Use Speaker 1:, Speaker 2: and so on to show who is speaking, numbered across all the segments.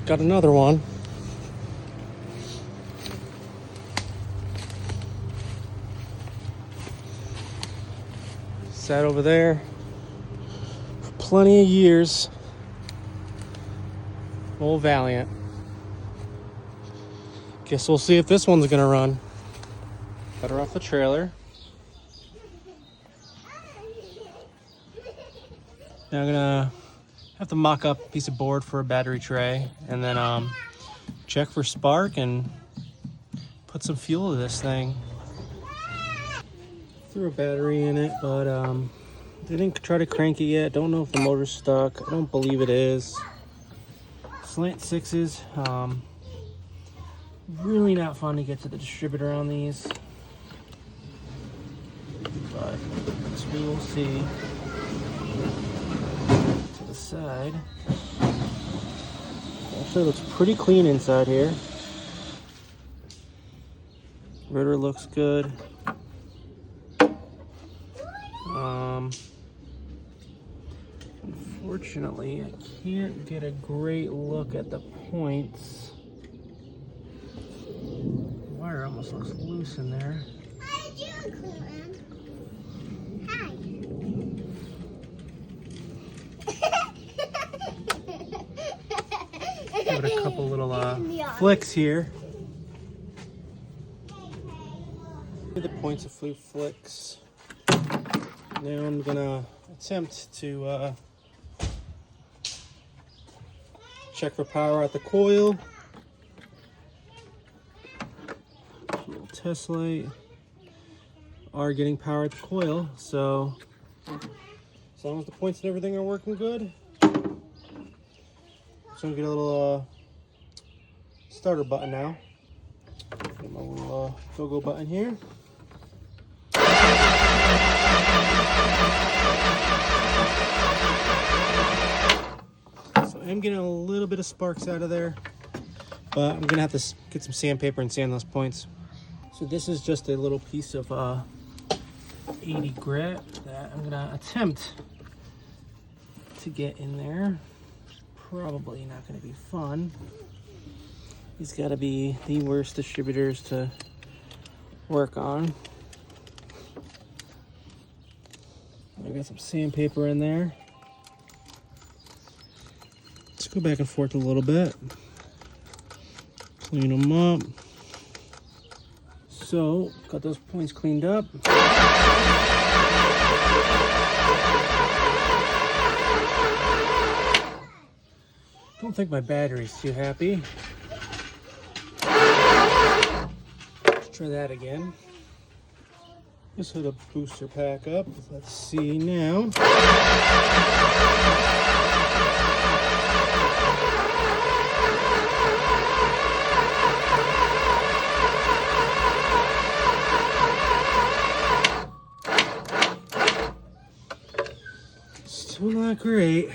Speaker 1: Got another one. Sat over there for plenty of years. Old Valiant. Guess we'll see if this one's gonna run. Got her off the trailer. Now I'm gonna have to mock up a piece of board for a battery tray, and then check for spark and put some fuel to this thing. Threw a battery in it, but didn't try to crank it yet. Don't know if the motor's stuck. I don't believe it is. Slant sixes. Really not fun to get to the distributor on these, but as we will see. To the side. Actually looks pretty clean inside here. Rotor looks good. Unfortunately, I can't get a great look at the points. The wire almost looks loose in there. Give it a couple little flicks here. The points of few flicks. Now I'm gonna attempt to check for power at the coil. Little test light. Are getting power at the coil, so as long as the points and everything are working good. So I'm gonna get a little starter button now. Get my little go-go button here. So I'm getting a little bit of sparks out of there, but I'm gonna have to get some sandpaper and sand those points. So this is just a little piece of 80 grit that I'm gonna attempt to get in there. Probably not gonna be fun. These gotta be the worst distributors to work on. I got some sandpaper in there. Let's go back and forth a little bit. Clean them up. So, got those points cleaned up. Don't think my battery's too happy. Let's try that again. Just hit a booster pack up. Let's see now. Still not great.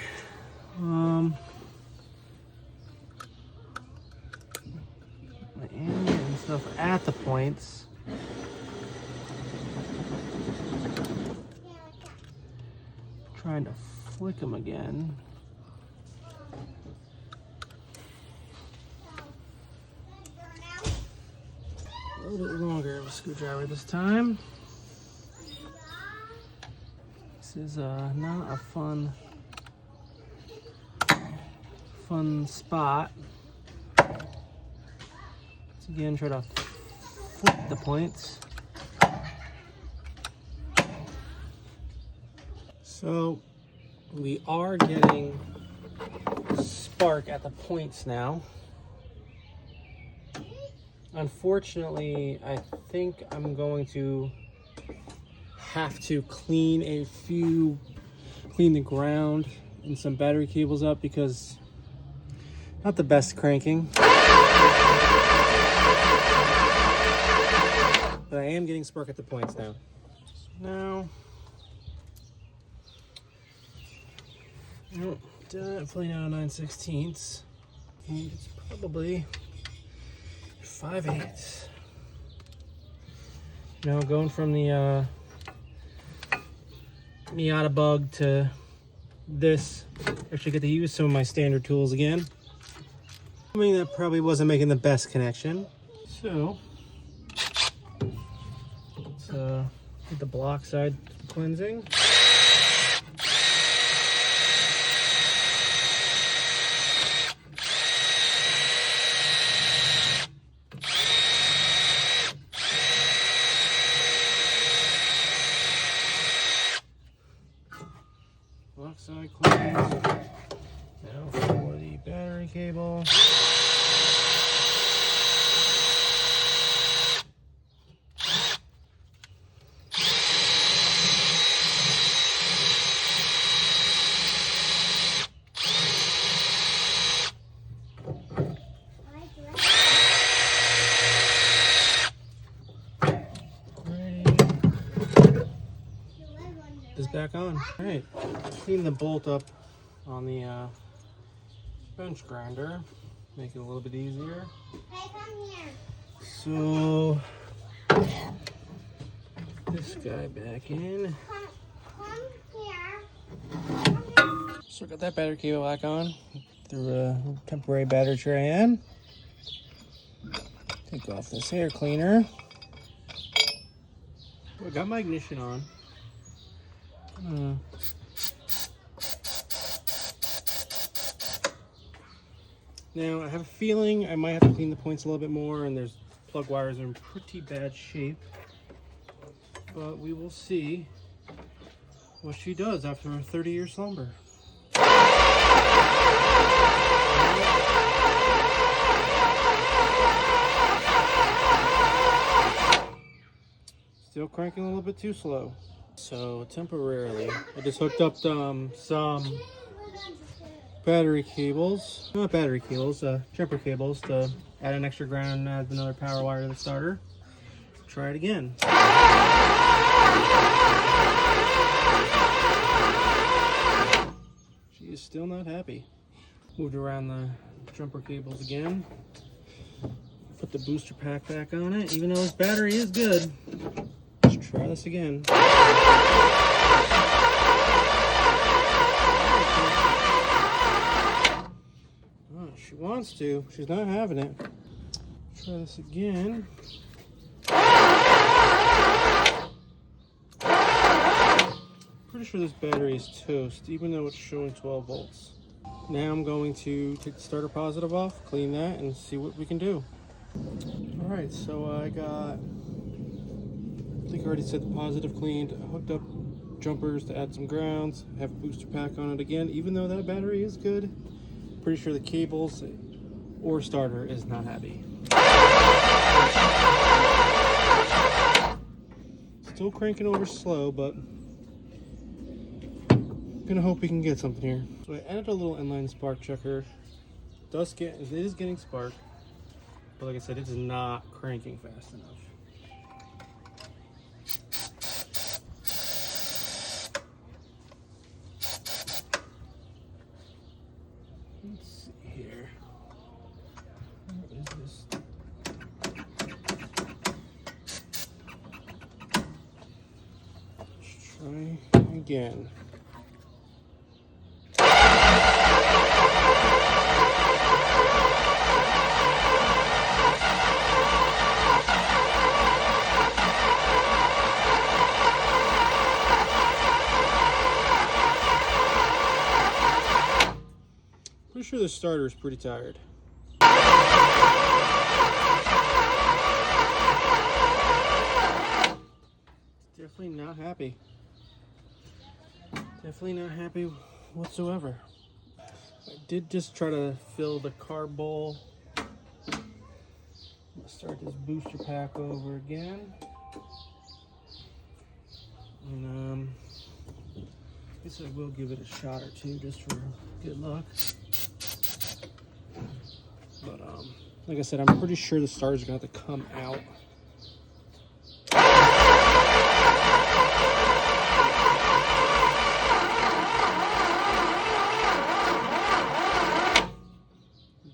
Speaker 1: I am getting stuff at the points. Trying to flick them again. A little bit longer of a screwdriver this time. This is not a fun spot. Let's again try to flip the points. So we are getting spark at the points now. Unfortunately, I think I'm going to have to clean the ground and some battery cables up because not the best cranking. But I am getting spark at the points now. Now, definitely not 9/16. It's probably 5/8. You know, going from the Miata bug to this, I should get to use some of my standard tools again. I mean, that probably wasn't making the best connection. So, let's get the block side cleansing. Block side cleanse. Now for the battery cable. Is back on. All right, clean the bolt up on the bench grinder, make it a little bit easier.
Speaker 2: Hey, come here.
Speaker 1: So this guy back in.
Speaker 2: Come here.
Speaker 1: So got that battery cable back on through a temporary battery tray in. Take off this air cleaner. I got my ignition on. Now I have a feeling I might have to clean the points a little bit more, and there's plug wires are in pretty bad shape, but we will see what she does after a 30-year slumber. Still cranking a little bit too slow. So temporarily, I just hooked up some battery cables, not battery cables, jumper cables to add an extra ground and add another power wire to the starter. Try it again. She is still not happy. Moved around the jumper cables again. Put the booster pack back on it, even though this battery is good. Let's try this again. Oh, she wants to. She's not having it. Try this again. Pretty sure this battery is toast, even though it's showing 12 volts. Now I'm going to take the starter positive off, clean that, and see what we can do. Alright, so I think I already said the positive cleaned, hooked up jumpers to add some grounds, have a booster pack on it again, even though that battery is good. Pretty sure the cables or starter is not happy. Still cranking over slow, but I'm gonna hope we can get something here. So I added a little inline spark checker. It is getting spark, but like I said, it is not cranking fast enough. Let's see here. Where is this? Let's try again. Pretty sure the starter is pretty tired. Definitely not happy. Definitely not happy whatsoever. I did just try to fill the carb bowl. Let's start this booster pack over again. And I guess I will give it a shot or two just for good luck. But like I said, I'm pretty sure the starter's gonna have to come out.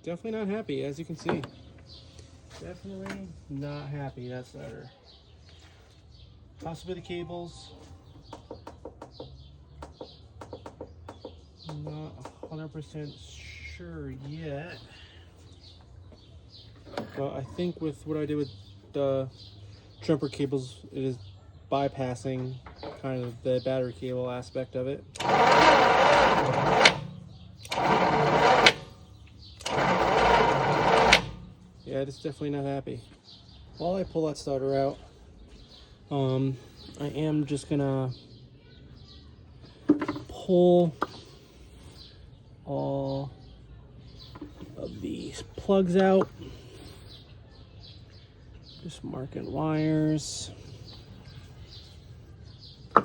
Speaker 1: Definitely not happy, as you can see. Definitely not happy, that starter. Possibly the cables. Not 100% sure yet. But I think with what I did with the jumper cables, it is bypassing kind of the battery cable aspect of it. Yeah, it's definitely not happy. While I pull that starter out, I am just gonna pull all of these plugs out. Just marking wires. I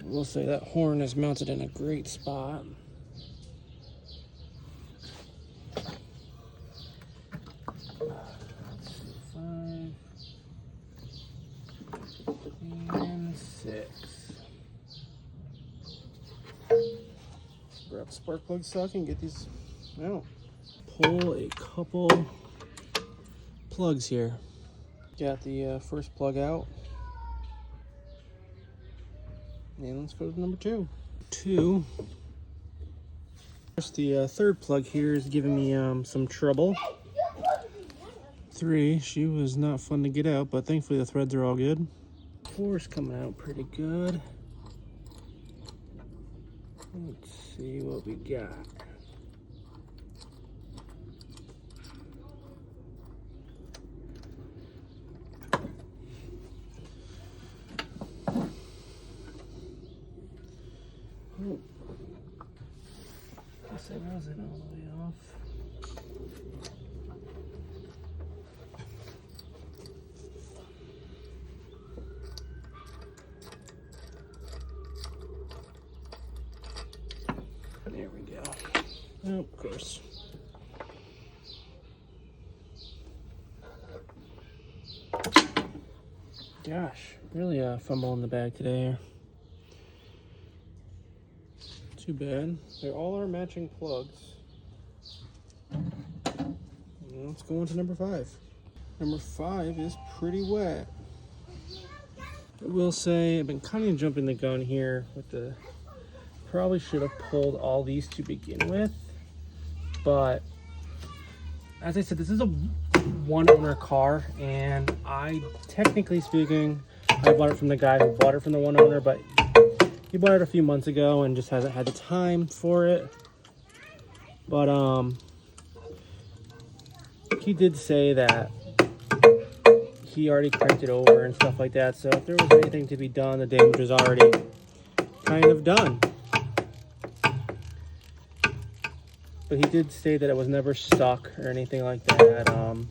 Speaker 1: will say that horn is mounted in a great spot. Five and six. Grab a spark plug socket and get these out. Pull a couple plugs here. Got the first plug out. And let's go to number two. First, the third plug here is giving me some trouble. 3, she was not fun to get out, but thankfully the threads are all good. 4 is coming out pretty good. Let's see what we got. Oh. Guess I wasn't all the way off. There we go. Oh, of course. Gosh, really a fumble in the bag today. Too bad. They all are matching plugs. Let's go on to number 5. Number 5 is pretty wet. I will say I've been kind of jumping the gun here with the. Probably should have pulled all these to begin with, but as I said, this is a one-owner car, and I, technically speaking, I bought it from the guy who bought it from the one owner, but he bought it a few months ago and just hasn't had the time for it. But he did say that he already cranked it over and stuff like that, so if there was anything to be done, the damage was already kind of done. But he did say that it was never stuck or anything like that. And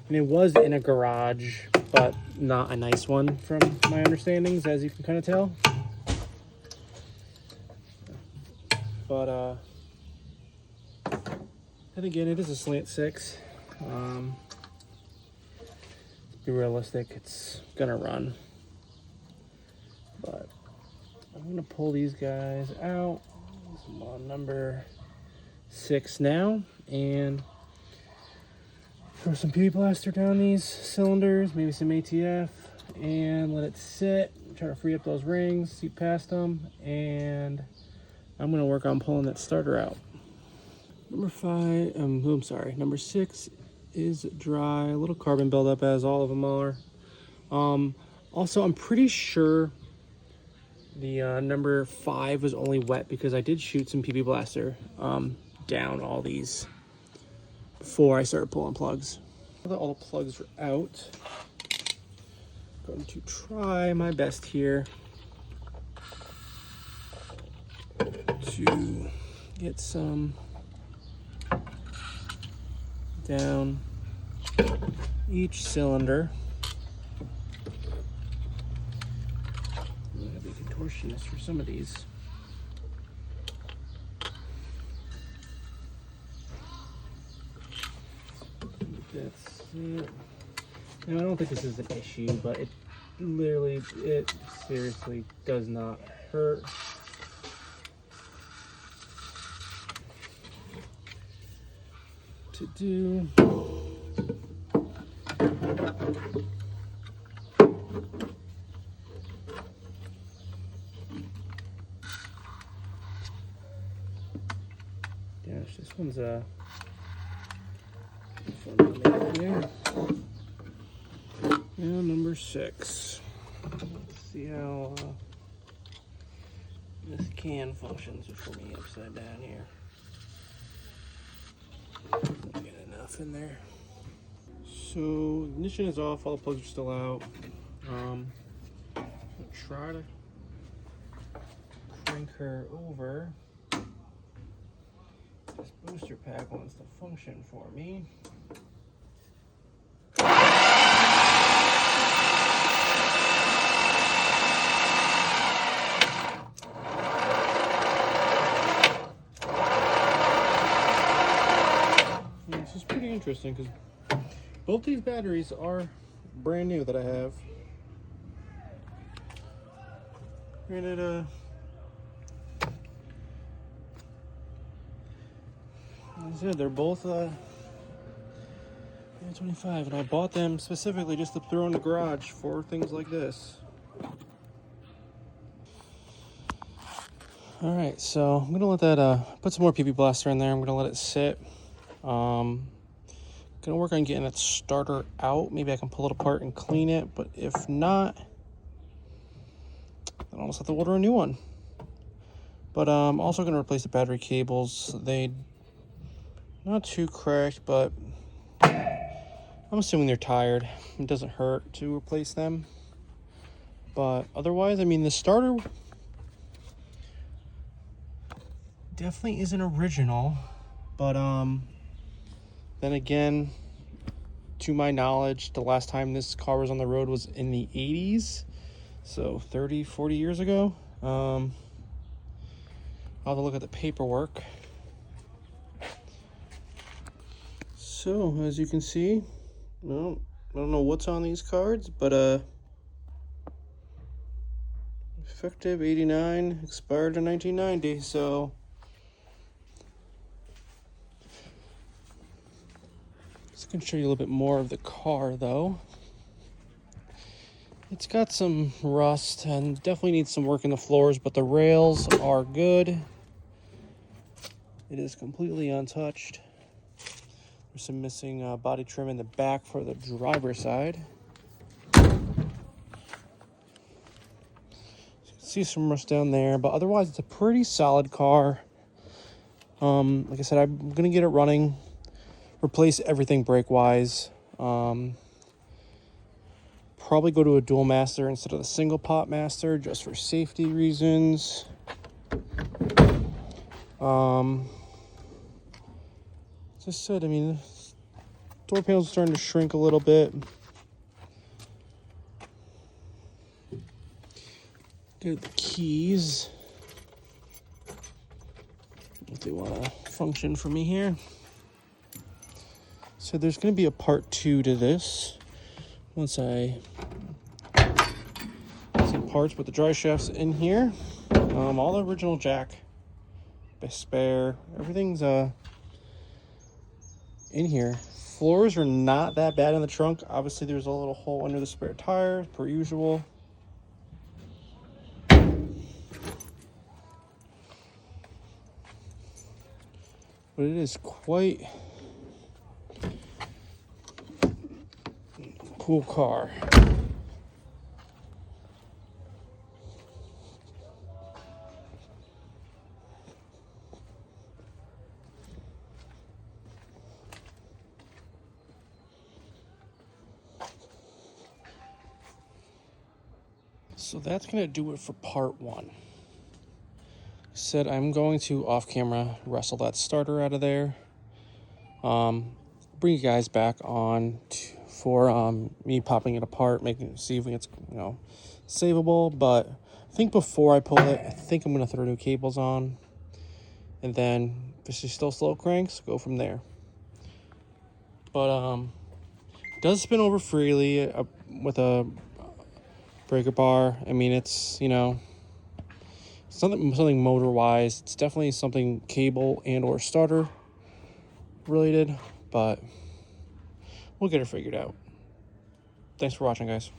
Speaker 1: it was in a garage, but not a nice one from my understandings, as you can kind of tell. But and again, it is a slant 6. To be realistic, it's gonna run. But I'm gonna pull these guys out. I'm on number 6 now, and throw some PB plaster down these cylinders, maybe some ATF, and let it sit. Try to free up those rings, see past them, and I'm gonna work on pulling that starter out. Number 6 is dry, a little carbon buildup, as all of them are. Also, I'm pretty sure the number 5 was only wet because I did shoot some PB blaster down all these before I started pulling plugs. Now that all the plugs are out, I'm going to try my best here to get some down each cylinder. I'm going to be a contortionist for some of these. That's it. Now, I don't think this is an issue, but it seriously does not hurt. To do. Gosh, this one's fun to make number 6. Let's see how this can functions for me upside down here. Get enough in there. So ignition is off, all the plugs are still out. I'll try to crank her over. This booster pack wants to function for me. This is pretty interesting because both these batteries are brand new that I have. Granted, like I said, they're both 25, and I bought them specifically just to throw in the garage for things like this. All right, so I'm gonna let that put some more PP Blaster in there. I'm gonna let it sit. Gonna work on getting that starter out. Maybe I can pull it apart and clean it, but if not, then I'll just have to order a new one. But I'm also gonna replace the battery cables. They not too cracked, but I'm assuming they're tired. It doesn't hurt to replace them. But otherwise, I mean, the starter definitely isn't original, but then again, to my knowledge, the last time this car was on the road was in the 80s, so 30, 40 years ago. I'll have to look at the paperwork. So, as you can see, well, I don't know what's on these cards, but effective 89, expired in 1990, so I can show you a little bit more of the car though. It's got some rust and definitely needs some work in the floors, but the rails are good. It is completely untouched. There's some missing body trim in the back for the driver's side. See some rust down there, but otherwise it's a pretty solid car. Like I said, I'm gonna get it running. Replace everything brake-wise. Probably go to a dual master instead of the single pot master just for safety reasons. As I said, I mean, door panels are starting to shrink a little bit. Get the keys if they want to function for me here. So there's going to be a part 2 to this once I get some parts, but the dry shaft's in here. All the original jack, spare, everything's in here. Floors are not that bad in the trunk. Obviously there's a little hole under the spare tire per usual. But it is quite cool car. So that's gonna do it for part 1. Said I'm going to off camera wrestle that starter out of there. Bring you guys back on for me popping it apart, see if it's savable. But I think before I pull it, I think I'm gonna throw new cables on, and then if it's still slow cranks, go from there. But it does spin over freely with a breaker bar. I mean, it's something motor wise. It's definitely something cable and or starter related, but we'll get it figured out. Thanks for watching, guys.